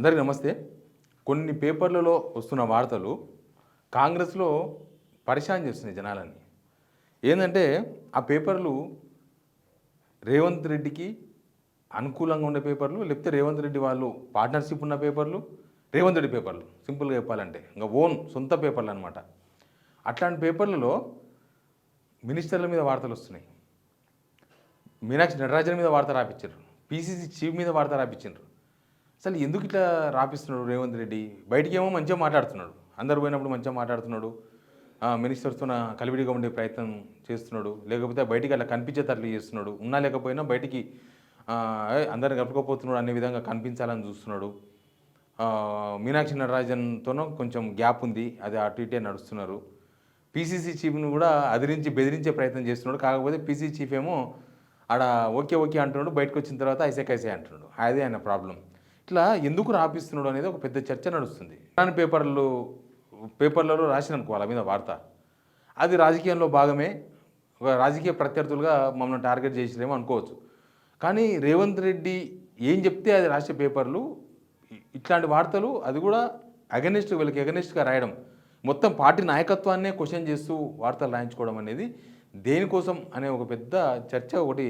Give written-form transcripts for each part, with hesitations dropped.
అందరికీ నమస్తే. కొన్ని పేపర్లలో వస్తున్న వార్తలు కాంగ్రెస్‌లో పరేషాన్ చేస్తున్నాయి జనాలని. ఏందంటే ఆ పేపర్లు రేవంత్ రెడ్డికి అనుకూలంగా ఉండే పేపర్లు, లేకపోతే రేవంత్ రెడ్డి వాళ్ళు పార్ట్నర్‌షిప్ ఉన్న పేపర్లు, రేవంత్ రెడ్డి పేపర్లు సింపుల్‌గా చెప్పాలంటే. ఇంక ఓన్ సొంత పేపర్లనమాట. అట్లాంటి పేపర్లలో మినిస్టర్ల మీద వార్తలొస్తున్నాయి. మీనాక్షి నటరాజన్ మీద వార్త రాపిచ్చారు. పీసీసీ చీఫ్ మీద వార్త రాపిచ్చిండ్రు. అసలు ఎందుకు ఇట్లా రాపిస్తున్నాడు రేవంత్ రెడ్డి? బయటికేమో మంచిగా మాట్లాడుతున్నాడు. అందరు పోయినప్పుడు మంచిగా మాట్లాడుతున్నాడు. మినిస్టర్స్‌తోన కలివిడిగా ఉండే ప్రయత్నం చేస్తున్నాడు. లేకపోతే బయటికి అట్లా కనిపించేటట్లు చేస్తున్నాడు. ఉన్నా లేకపోయినా బయటికి అందరిని కలుపుకోపోతున్నాడు అనే విధంగా కనిపించాలని చూస్తున్నాడు. మీనాక్షి నటరాజన్‌తోనో కొంచెం గ్యాప్ ఉంది. అది అటు ఇటే నడుస్తున్నారు. పీసీసీ చీఫ్‌ని కూడా అదిరించి బెదిరించే ప్రయత్నం చేస్తున్నాడు. కాకపోతే పీసీసీ చీఫ్ ఏమో ఆడ ఓకే ఓకే అంటున్నాడు. బయటకు వచ్చిన తర్వాత ఐసే కైసే అంటున్నాడు. అదే ఆయన ప్రాబ్లం. ఇట్లా ఎందుకు రాపిస్తున్నాడు అనేది ఒక పెద్ద చర్చ నడుస్తుంది. ఇలాంటి పేపర్లలో రాసిననుకో వాళ్ళ మీద వార్త, అది రాజకీయంలో భాగమే, ఒక రాజకీయ ప్రత్యర్థులుగా మమ్మల్ని టార్గెట్ చేసిరేమో అనుకోవచ్చు. కానీ రేవంత్ రెడ్డి ఏం చెప్తే అది రాసే పేపర్లు ఇట్లాంటి వార్తలు, అది కూడా వీళ్ళకి అగెనిస్ట్గా రాయడం, మొత్తం పార్టీ నాయకత్వాన్నే క్వశ్చన్ చేస్తూ వార్తలు రాయించుకోవడం అనేది దేనికోసం అనే ఒక పెద్ద చర్చ ఒకటి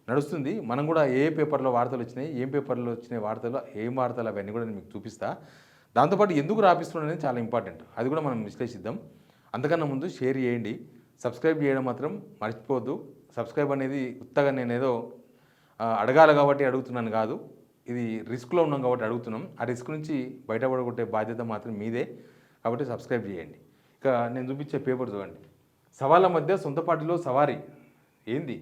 నడుస్తుంది. మనం కూడా ఏ పేపర్లో వార్తలు వచ్చినాయి, ఏం పేపర్లో వచ్చినాయి వార్తలు, ఏం వార్తలు అవన్నీ కూడా నేను మీకు చూపిస్తా. దాంతోపాటు ఎందుకు రాపిస్తున్నాడు అనేది చాలా ఇంపార్టెంట్, అది కూడా మనం విశ్లేషిద్దాం. అంతకన్నా ముందు షేర్ చేయండి, సబ్స్క్రైబ్ చేయడం మాత్రం మర్చిపోవద్దు. సబ్స్క్రైబ్ అనేది ఉత్తగా నేనేదో అడగాలి కాబట్టి అడుగుతున్నాను కాదు, ఇది రిస్క్లో ఉన్నాం కాబట్టి అడుగుతున్నాం. ఆ రిస్క్ నుంచి బయటపడగొట్టే బాధ్యత మాత్రం మీదే, కాబట్టి సబ్స్క్రైబ్ చేయండి. ఇక నేను చూపించే పేపర్ చూడండి. సవాళ్ళ మధ్య సొంత పార్టీలో సవారీ. ఏంది?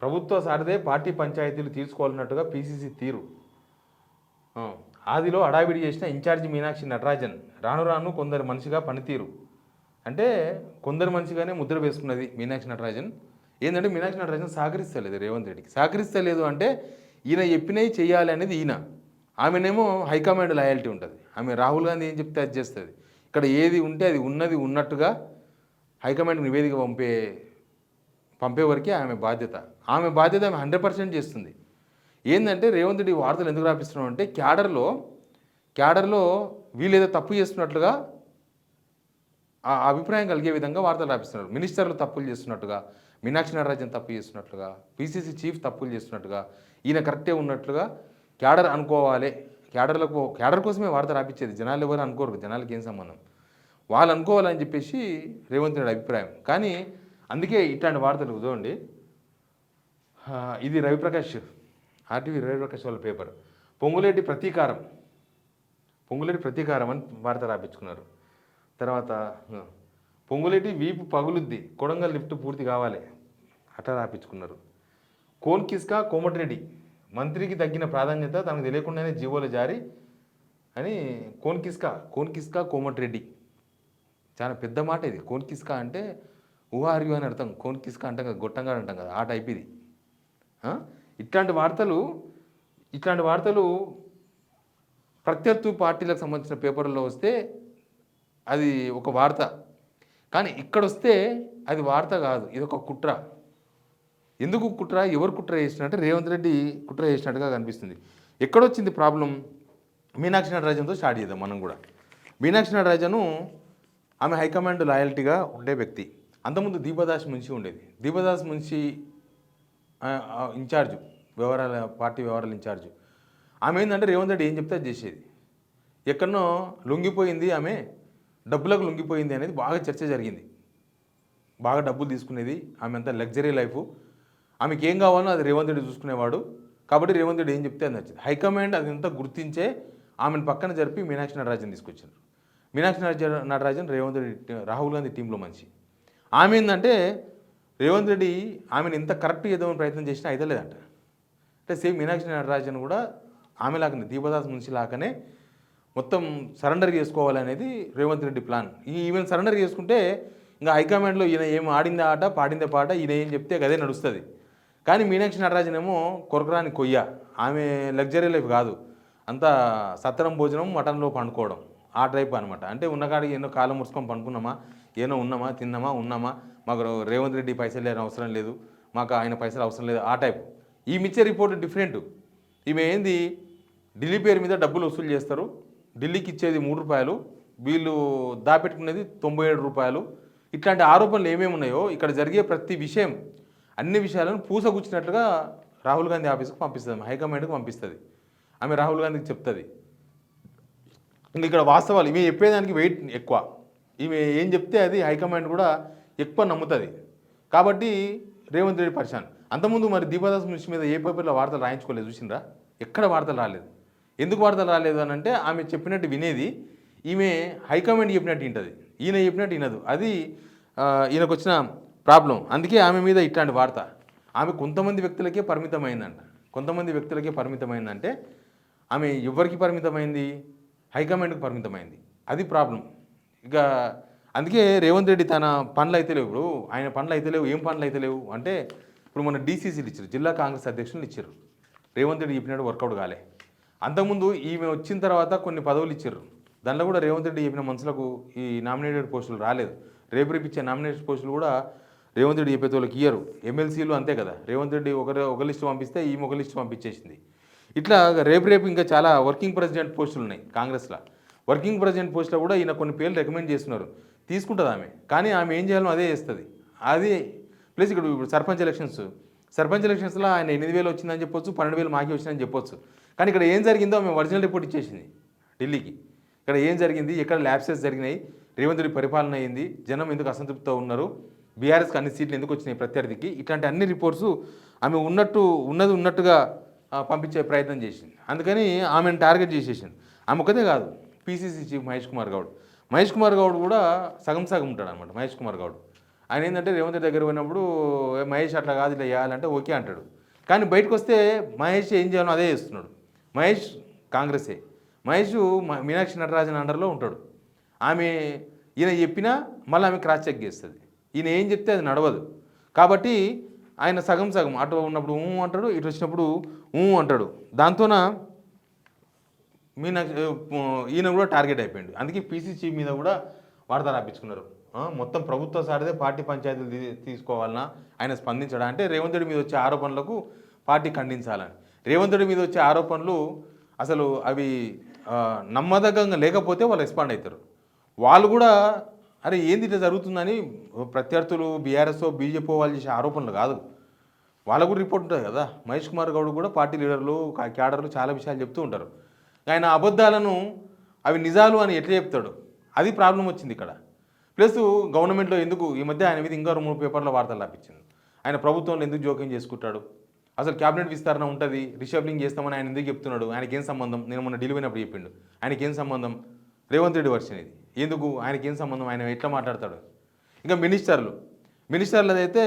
ప్రభుత్వ సారథే పార్టీ పంచాయతీలు తీర్చుకోవాలన్నట్టుగా పీసీసీ తీరు. ఆదిలో హడావిడి చేసిన ఇన్ఛార్జి మీనాక్షి నటరాజన్ రాను రాను కొందరు మనిషిగా పనితీరు. అంటే కొందరు మనిషిగానే ముద్ర వేసుకున్నది మీనాక్షి నటరాజన్. ఏంటంటే మీనాక్షి నటరాజన్ సహకరిస్తలేదు రేవంత్ రెడ్డికి. సహకరిస్తలేదు అంటే ఈయన చెప్పినవి చేయాలి అనేది ఈయన. ఆమెనేమో హైకమాండ్ లాయాలిటీ ఉంటుంది. ఆమె రాహుల్ గాంధీ ఏం చెప్తే అది చేస్తుంది. ఇక్కడ ఏది ఉంటే అది ఉన్నట్టుగా హైకమాండ్కి నివేదిక పంపే వరకే ఆమె బాధ్యత. ఆమె 100% చేస్తుంది. ఏంటంటే రేవంత్ రెడ్డి వార్తలు ఎందుకు రాపిస్తున్నాం అంటే క్యాడర్లో వీళ్ళు ఏదో తప్పు చేస్తున్నట్లుగా ఆ అభిప్రాయం కలిగే విధంగా వార్తలు రాపిస్తున్నారు. మినిస్టర్లు తప్పులు చేస్తున్నట్టుగా, మీనాక్షి నటరాజన్ తప్పు చేస్తున్నట్లుగా, పీసీసీ చీఫ్ తప్పులు చేస్తున్నట్టుగా, ఈయన కరెక్టే ఉన్నట్లుగా క్యాడర్ అనుకోవాలి. క్యాడర్ కోసమే వార్త రాపించేది. జనాలు ఎవరు అనుకోరు, జనాలకి ఏం సంబంధం, వాళ్ళు అనుకోవాలని చెప్పేసి రేవంత్ రెడ్డి అభిప్రాయం. కానీ అందుకే ఇట్లాంటి వార్తలు చూడండి. ఇది ఆర్టీవీ రవిప్రకాష్ వాళ్ళ పేపర్. పొంగులేటి ప్రతీకారం అని వార్త రాపించుకున్నారు. తర్వాత పొంగులేటి వీపు పగులుద్ది, కొడంగల్ లిఫ్ట్ పూర్తి కావాలి అట్లా రాపించుకున్నారు. కోమటిరెడ్డి మంత్రికి తగ్గిన ప్రాధాన్యత తనకు తెలియకుండానే జీవోలు జారీ అని కోన్కిస్కా కోమటిరెడ్డి. చాలా పెద్ద మాట ఇది. కోన్కిస్కా అంటే ఊహార్యు అని అర్థం. కోన్కిస్కా అంటాం కదా, గొట్టంగా అంటాం కదా, ఆ టైప్ ఇది. ఇట్లాంటి వార్తలు ప్రత్యర్థి పార్టీలకు సంబంధించిన పేపర్లో వస్తే అది ఒక వార్త. కానీ ఇక్కడ వస్తే అది వార్త కాదు, ఇది ఒక కుట్ర. ఎందుకు కుట్ర, ఎవరు కుట్ర చేసినట్టే రేవంత్ రెడ్డి కుట్ర చేసినట్టుగా కనిపిస్తుంది. ఎక్కడొచ్చింది ప్రాబ్లం? మీనాక్షి నటరాజన్తో స్టార్ట్ చేద్దాం మనం కూడా. మీనాక్షి నటరాజను ఆమె హైకమాండ్ లాయల్టీగా ఉండే వ్యక్తి. అంతకుముందు దీపదాస్ మున్షి ఉండేది. దీపదాస్ మున్షి ఇన్ఛార్జు పార్టీ వ్యవహారాల ఇన్ఛార్జు. ఆమె ఏంటంటే రేవంత్ రెడ్డి ఏం చెప్తే అది చేసేది. ఎక్కడనో లొంగిపోయింది, ఆమె డబ్బులకు లొంగిపోయింది అనేది బాగా చర్చ జరిగింది. బాగా డబ్బులు తీసుకునేది, ఆమె అంతా లగ్జరీ లైఫ్, ఆమెకి ఏం కావాలో అది రేవంత్ రెడ్డి చూసుకునేవాడు. కాబట్టి రేవంత్ రెడ్డి ఏం చెప్తే అది నచ్చింది. హైకమాండ్ అదంతా గుర్తించే ఆమెను పక్కన జరిపి మీనాక్షి నటరాజన్ తీసుకొచ్చారు. మీనాక్షి నటరాజన్ రాహుల్ గాంధీ టీంలో మంచి. ఆమె ఏంటంటే రేవంత్ రెడ్డి ఆమెను ఎంత కరెక్ట్ చేద్దామని ప్రయత్నం చేసినా అయితే లేదంట. అంటే సేమ్ మీనాక్షి నటరాజన్ కూడా ఆమెలాగానే, దీపదాస్ మున్షి లాగానే మొత్తం సరెండర్ చేసుకోవాలనేది Revanth Reddy plan. Even surrender చేసుకుంటే ఇంకా హైకమాండ్లో ఈయన ఏం ఆడిందే ఆట పాడిందే పాట, ఈయన ఏం చెప్తే అదే నడుస్తుంది. కానీ మీనాక్షి నటరాజన్ ఏమో కొరకరాని కొయ్య. ఆమె లగ్జరీ లైఫ్ కాదు, అంతా సత్తరం భోజనం మటన్లో పండుకోవడం, ఆ టైప్ అనమాట. అంటే ఉన్నకాడికి ఎన్నో కాలం ముడుచుకొని పండుకున్నామా, ఏనో ఉన్నామా, తిన్నామా, ఉన్నామా, మాకు రేవంత్ రెడ్డి పైసలు లేని అవసరం లేదు, మాకు ఆయన పైసలు అవసరం లేదు, ఆ టైప్. ఈ మిచ్చే రిపోర్ట్ డిఫరెంట్. ఈమె ఏంది ఢిల్లీ పేరు మీద డబ్బులు వసూలు చేస్తారు, ఢిల్లీకి ఇచ్చేది రూ. 3, వీళ్ళు దాపెట్టుకునేది రూ. 97. ఇట్లాంటి ఆరోపణలు ఏమేమి ఉన్నాయో ఇక్కడ జరిగే ప్రతి విషయం, అన్ని విషయాలను పూసగుచ్చినట్లుగా రాహుల్ గాంధీ ఆఫీస్కి పంపిస్తుంది, హైకమాండ్కి పంపిస్తుంది. ఆమె రాహుల్ గాంధీకి చెప్తుంది. ఇంక ఇక్కడ వాస్తవాలు ఈమె చెప్పేదానికి వెయిట్ ఎక్కువ, ఈమె ఏం చెప్తే అది హైకమాండ్ కూడా ఎక్కువ నమ్ముతుంది. కాబట్టి రేవంత్ రెడ్డి పరిశాన్. అంతకుముందు మరి దీపాదాస్ మున్షి మీద ఏ పేపర్లో వార్తలు రాయించుకోలేదు, చూసిండ్రా? ఎక్కడ వార్తలు రాలేదు. ఎందుకు వార్తలు రాలేదు అని అంటే ఆమె చెప్పినట్టు వినేది, ఈమె హైకమాండ్ చెప్పినట్టు వింటుంది, ఈయన చెప్పినట్టు వినదు. అది ఈయనకు వచ్చిన ప్రాబ్లం. అందుకే ఆమె మీద ఇట్లాంటి వార్త. ఆమె కొంతమంది వ్యక్తులకే పరిమితమైందంట. కొంతమంది వ్యక్తులకే పరిమితమైందంటే ఆమె ఎవరికి పరిమితమైంది? హైకమాండ్కి పరిమితమైంది. అది ప్రాబ్లం. ఇక అందుకే రేవంత్ రెడ్డి తన పనులు అయితే లేవు. ఇప్పుడు ఆయన పనులు అయితే లేవు. ఏం పనులు అయితే లేవు అంటే, ఇప్పుడు మన డీసీసీలు ఇచ్చారు, జిల్లా కాంగ్రెస్ అధ్యక్షులు ఇచ్చారు. రేవంత్ రెడ్డి చెప్పినట్టు వర్కౌట్ కాలే. అంతకుముందు ఈమె వచ్చిన తర్వాత కొన్ని పదవులు ఇచ్చారు, దాంట్లో కూడా రేవంత్ రెడ్డి చెప్పిన మనుషులకు ఈ నామినేటెడ్ పోస్టులు రాలేదు. రేపు ఇచ్చే నామినేటెడ్ పోస్టులు కూడా రేవంత్ రెడ్డి చెప్పే వాళ్ళకి ఇయ్యరు. ఎమ్మెల్సీలు అంతే కదా, రేవంత్ రెడ్డి ఒక లిస్టు పంపిస్తే ఈమె ఒక లిస్టు పంపించేసింది. ఇట్లా రేపు ఇంకా చాలా వర్కింగ్ ప్రెసిడెంట్ పోస్టులు ఉన్నాయి కాంగ్రెస్లో. వర్కింగ్ ప్రెసిడెంట్ పోస్టులో కూడా ఈయన కొన్ని పేర్లు రికమెండ్ చేస్తున్నారు, తీసుకుంటుంది ఆమె. కానీ ఆమె ఏం చేయాలో అదే చేస్తుంది. అది ప్లస్ ఇక్కడ ఇప్పుడు సర్పంచ్ ఎలక్షన్స్లో ఆయన 8,000 వచ్చిందని చెప్పొచ్చు, 12,000 మాకే వచ్చిందని చెప్పొచ్చు. కానీ ఇక్కడ ఏం జరిగిందో ఆమె ఒరిజినల్ రిపోర్ట్ ఇచ్చేసింది ఢిల్లీకి. ఇక్కడ ఏం జరిగింది, ఎక్కడ ల్యాప్సెస్ జరిగినాయి, రేవంత్ రెడ్డి పరిపాలన అయింది, జనం ఎందుకు అసంతృప్తితో ఉన్నారు, బీఆర్ఎస్కి అన్ని సీట్లు ఎందుకు వచ్చినాయి ప్రత్యర్థికి, ఇట్లాంటి అన్ని రిపోర్ట్స్ ఆమె ఉన్నట్టుగా పంపించే ప్రయత్నం చేసింది. అందుకని ఆమెను టార్గెట్ చేసేసింది. ఆమె ఒకదే కాదు, పీసీసీ చీఫ్ మహేష్ కుమార్ గౌడ్ కూడా సగం ఉంటాడు అనమాట. మహేష్ కుమార్ గౌడ్ ఆయన ఏంటంటే రేవంత్ రెడ్డి దగ్గర పోయినప్పుడు మహేష్ అట్లా కాదు ఇట్లా చేయాలంటే ఓకే అంటాడు. కానీ బయటకు వస్తే మహేష్ ఏం చేయాలో అదే చేస్తున్నాడు. మహేష్ కాంగ్రెసే. మహేష్ మీనాక్షి నటరాజన్ అండర్లో ఉంటాడు. ఆమె ఈయన చెప్పినా మళ్ళీ ఆమె క్రాస్ చెక్ చేస్తుంది. ఈయన ఏం చెప్తే అది నడవదు. కాబట్టి ఆయన సగం అటు ఉన్నప్పుడు అంటాడు, ఇటు వచ్చినప్పుడు అంటాడు. దాంతోన ఈయన కూడా టార్గెట్ అయిపోయింది. అందుకే పీసీసీ మీద కూడా వార్త రాపించుకున్నారు. మొత్తం ప్రభుత్వ సారిదే పార్టీ పంచాయతీలు తీసుకోవాలన్నా ఆయన స్పందించడా అంటే రేవంత్ రెడ్డి మీద వచ్చే ఆరోపణలకు పార్టీ ఖండించాలని. రేవంత్ రెడ్డి మీద వచ్చే ఆరోపణలు అసలు అవి నమ్మదగ్గంగా లేకపోతే వాళ్ళు రెస్పాండ్ అవుతారు. వాళ్ళు కూడా అరే ఏంది ఇట్లా జరుగుతుందని, ప్రత్యర్థులు బీఆర్ఎస్ బీజేపీ వాళ్ళు చేసే ఆరోపణలు కాదు, వాళ్ళకు కూడా రిపోర్ట్ ఉంటుంది కదా. మహేష్ కుమార్ గౌడ్ కూడా పార్టీ లీడర్లు క్యాడర్లు చాలా విషయాలు చెప్తూ ఉంటారు. ఆయన అబద్ధాలను అవి నిజాలు అని ఎట్లా చెప్తాడు, అది ప్రాబ్లం వచ్చింది ఇక్కడ. ప్లస్ గవర్నమెంట్లో ఎందుకు ఈ మధ్య ఆయన మీద ఇంకా 2-3 పేపర్ల వార్తలు రాపించింది. ఆయన ప్రభుత్వంలో ఎందుకు జోక్యం చేసుకుంటాడు, అసలు క్యాబినెట్ విస్తరణ ఉంటుంది, రిషఫ్లింగ్ చేస్తామని ఆయన ఎందుకు చెప్తున్నాడు, ఆయనకేం సంబంధం, నేను మొన్న ఢిల్లీ పోయినప్పుడు చెప్పిండు, ఆయనకేం సంబంధం, రేవంత్ రెడ్డి వర్షన్ ఇది, ఎందుకు ఆయనకేం సంబంధం, ఆయన ఎట్లా మాట్లాడతాడు. ఇంకా మినిస్టర్లు అయితే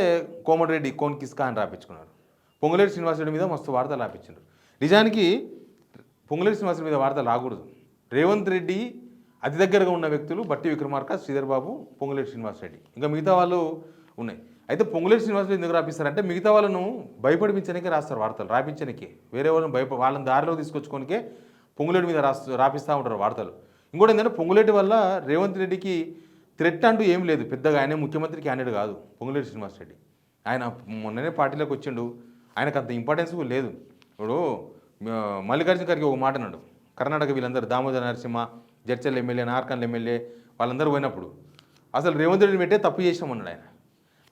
కోమటిరెడ్డి కోన్ కిస్కా అని రాపించుకున్నారు. పొంగులేటి శ్రీనివాసరెడ్డి మీద మస్తు వార్తలు రాపించారు. నిజానికి పొంగులేటి శ్రీనివాసరెడ్డి మీద వార్తలు రాకూడదు. రేవంత్ రెడ్డి అతి దగ్గరగా ఉన్న వ్యక్తులు బట్టి విక్రమార్క, శ్రీధర్ బాబు, పొంగులేటి శ్రీనివాసరెడ్డి, ఇంకా మిగతా వాళ్ళు ఉన్నాయి. అయితే పొంగులేటి శ్రీనివాసరెడ్డి ఎందుకు రాపిస్తారంటే మిగతా వాళ్ళను భయపడిపించడానికే రాస్తారు వార్తలు, రాపించడానికి. వేరే వాళ్ళని వాళ్ళని దారిలో తీసుకొచ్చుకోనికే పొంగులేటి మీద రాపిస్తూ ఉంటారు వార్తలు. ఇంకోటి ఏంటంటే పొంగులేటి వల్ల రేవంత్ రెడ్డికి థ్రెట్ అంటూ ఏం లేదు పెద్దగా. ఆయనే ముఖ్యమంత్రి క్యాండిడేట్ కాదు పొంగులేటి శ్రీనివాసరెడ్డి. ఆయన మొన్ననే పార్టీలోకి వచ్చిండు, ఆయనకు అంత ఇంపార్టెన్స్ లేదు. ఇప్పుడు మల్లికార్జున ఖర్గే ఒక మాట అన్నాడు, కర్ణాటక వీళ్ళందరూ దామోదర నరసింహ, జడ్చల్ ఎమ్మెల్యే, నార్కల్ ఎమ్మెల్యే వాళ్ళందరూ పోయినప్పుడు అసలు రేవంత్ రెడ్డి పెట్టే తప్పు చేసామన్నాడు ఆయన.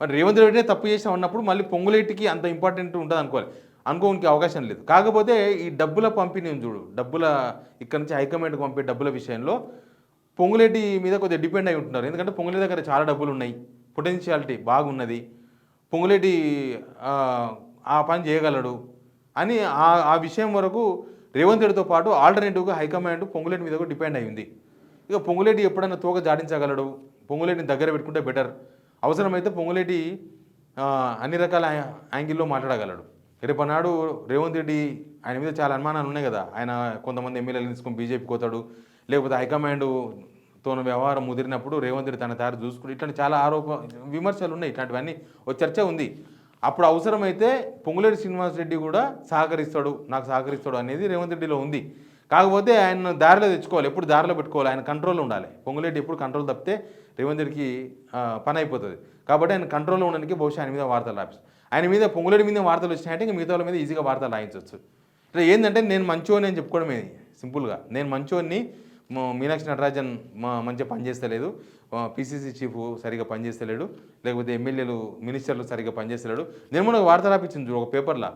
మరి రేవంత్ రెడ్డి తప్పు చేసాం అన్నప్పుడు మళ్ళీ పొంగులేటికి అంత ఇంపార్టెంట్ ఉంటుంది అనుకోనికి అవకాశం లేదు. కాకపోతే ఈ డబ్బుల పంపిణీ చూడు, ఇక్కడ నుంచి హైకమాండ్కి పంపే డబ్బుల విషయంలో పొంగులేటి మీద కొద్దిగా డిపెండ్ అయి ఉంటున్నారు. ఎందుకంటే పొంగులేటి దగ్గర చాలా డబ్బులు ఉన్నాయి, పొటెన్షియాలిటీ బాగున్నది, పొంగులేటి ఆ పని చేయగలడు అని ఆ విషయం వరకు రేవంత్ రెడ్డితో పాటు ఆల్టర్నేటివ్గా హైకమాండ్ పొంగులేటి మీద కూడా డిపెండ్ అయింది. ఇక పొంగులేటి ఎప్పుడైనా తోక జాడించగలడు, పొంగులేటిని దగ్గర పెట్టుకుంటే బెటర్. అవసరమైతే పొంగులేటి అన్ని రకాల యాంగిల్లో మాట్లాడగలడు. రేపన్నాడు రేవంత్ రెడ్డి ఆయన మీద చాలా అనుమానాలు ఉన్నాయి కదా, ఆయన కొంతమంది ఎమ్మెల్యేలు తీసుకొని బీజేపీకి పోతాడు, లేకపోతే హైకమాండ్తో వ్యవహారం ముదిరినప్పుడు రేవంత్ రెడ్డి తన దారి చూసుకుని ఇట్లాంటి చాలా విమర్శలు ఉన్నాయి. ఇట్లాంటివన్నీ ఒక చర్చ ఉంది. అప్పుడు అవసరమైతే పొంగులేటి శ్రీనివాసరెడ్డి కూడా నాకు సహకరిస్తాడు అనేది రేవంత్ రెడ్డిలో ఉంది. కాకపోతే ఆయన దారిలో తెచ్చుకోవాలి, ఎప్పుడు దారిలో పెట్టుకోవాలి, ఆయన కంట్రోల్లో ఉండాలి. పొంగులేటి ఎప్పుడు కంట్రోల్ తప్పితే రేవంత్ రెడ్డికి పని అయిపోతుంది. కాబట్టి ఆయన కంట్రోల్లో ఉండడానికి బహుశా ఆయన మీద వార్తలు రాపిస్తారు. ఆయన మీద పొంగులేటి మీద వార్తలు వచ్చినాయంటే ఇంకా మిగతా వాళ్ళ మీద ఈజీగా వార్తలు రాయించవచ్చు. ఇట్లా ఏంటంటే నేను మంచోని అని చెప్పుకోవడమే సింపుల్గా. నేను మంచోన్ని, మీనాక్షి నటరాజన్ మంచిగా పనిచేస్తలేదు, పీసీసీ చీఫ్ సరిగ్గా పనిచేస్తలేడు, లేకపోతే ఎమ్మెల్యేలు మినిస్టర్లు సరిగ్గా పనిచేస్తలేడు. నేను కూడా ఒక వార్త రాపించింది ఒక పేపర్లో,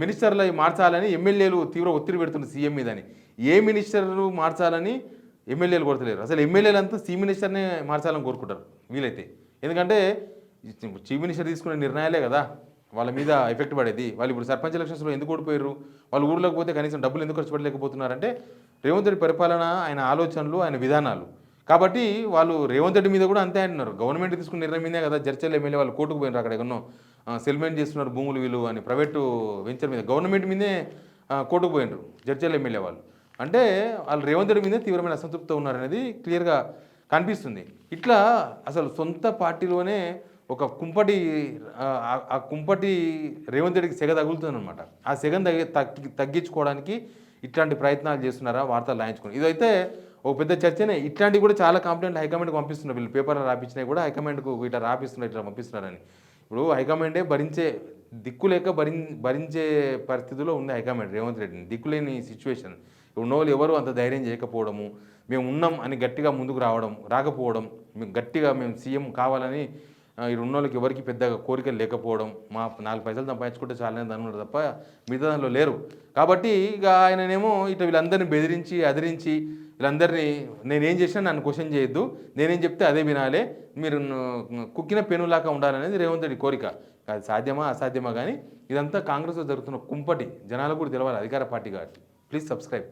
మినిస్టర్లు మార్చాలని ఎమ్మెల్యేలు తీవ్ర ఒత్తిడి పెడుతున్నారు సీఎం మీద అని. ఏ మినిస్టర్లు మార్చాలని ఎమ్మెల్యేలు కోరతలేరు. అసలు ఎమ్మెల్యేలు అంతా చీఫ్ మినిస్టర్నే మార్చాలని కోరుకుంటారు వీలైతే. ఎందుకంటే చీఫ్ మినిస్టర్ తీసుకునే నిర్ణయాలే కదా వాళ్ళ మీద ఎఫెక్ట్ పడేది. వాళ్ళు ఇప్పుడు సర్పంచ్ ఎలక్షన్స్లో ఎందుకు ఓడిపోయారు? వాళ్ళు ఊర్లోకి పోతే కనీసం డబ్బులు ఎందుకు ఖర్చు పెట్టలేకపోతున్నారంటే రేవంత్ రెడ్డి పరిపాలన, ఆయన ఆలోచనలు, ఆయన విధానాలు. కాబట్టి వాళ్ళు రేవంత్ రెడ్డి మీద కూడా అంతే అంటున్నారు. గవర్నమెంట్ తీసుకున్న నిర్ణయం మీదే కదా జడ్చర్ల ఎమ్మెల్యే వాళ్ళు కోర్టుకు పోయినారు. అక్కడ ఎన్నో సెటిల్మెంట్ చేస్తున్నారు భూములు వీళ్ళు అని ప్రైవేటు వెంచర్ మీద, గవర్నమెంట్ మీదే కోర్టుకు పోయినారు జడ్చర్ల ఎమ్మెల్యే వాళ్ళు. అంటే వాళ్ళు రేవంత్ రెడ్డి మీదే తీవ్రమైన అసంతృప్తితో ఉన్నారనేది క్లియర్గా కనిపిస్తుంది. ఇట్లా అసలు సొంత పార్టీలోనే ఒక కుంపటి, ఆ కుంపటి రేవంత్ రెడ్డికి సెగ తగులుతుంది అనమాట. ఆ సెగను తగ్గించుకోవడానికి ఇట్లాంటి ప్రయత్నాలు చేస్తున్నారా వార్తలు రాయించుకుని. ఇదైతే ఒక పెద్ద చర్చనే. ఇట్లాంటివి కూడా చాలా కంప్లైంట్లు హైకమాండ్కి పంపిస్తున్నారు. వీళ్ళు పేపర్లో రాపించినవి కూడా హైకమాండ్కు ఇట్లా రాపిస్తున్నారు, ఇట్లా పంపిస్తున్నారని. ఇప్పుడు హైకమాండే భరించే దిక్కు లేక భరించే పరిస్థితిలో ఉంది హైకమాండ్ రేవంత్ రెడ్డిని. దిక్కులేని సిచ్యువేషన్. ఉన్న వాళ్ళు ఎవరు అంత ధైర్యం చేయకపోవడము, మేము ఉన్నాం అని గట్టిగా ముందుకు రాకపోవడం, మేము సీఎం కావాలని ఉన్న వాళ్ళకి ఎవరికి పెద్దగా కోరికలు లేకపోవడం, మా 4 పైసలు సంపాదించుకుంటే చాలని అనుకున్నారు తప్ప మిగతా దానిలో లేరు. కాబట్టి ఇక ఆయననేమో ఇట్లా వీళ్ళందరినీ బెదిరించి అదిరించి వీళ్ళందరినీ నేనేం చేసినా నన్ను క్వశ్చన్ చేయొద్దు, నేనేం చెప్తే అదే వినాలే, మీరు కుక్కిన పెనులాగా ఉండాలనేది రేవంత్ రెడ్డి కోరిక. అది సాధ్యమా అసాధ్యమా కానీ ఇదంతా కాంగ్రెస్లో జరుగుతున్న కుంపటి జనాలకు కూడా తెలవాలి, అధికార పార్టీ కాబట్టి. Please subscribe.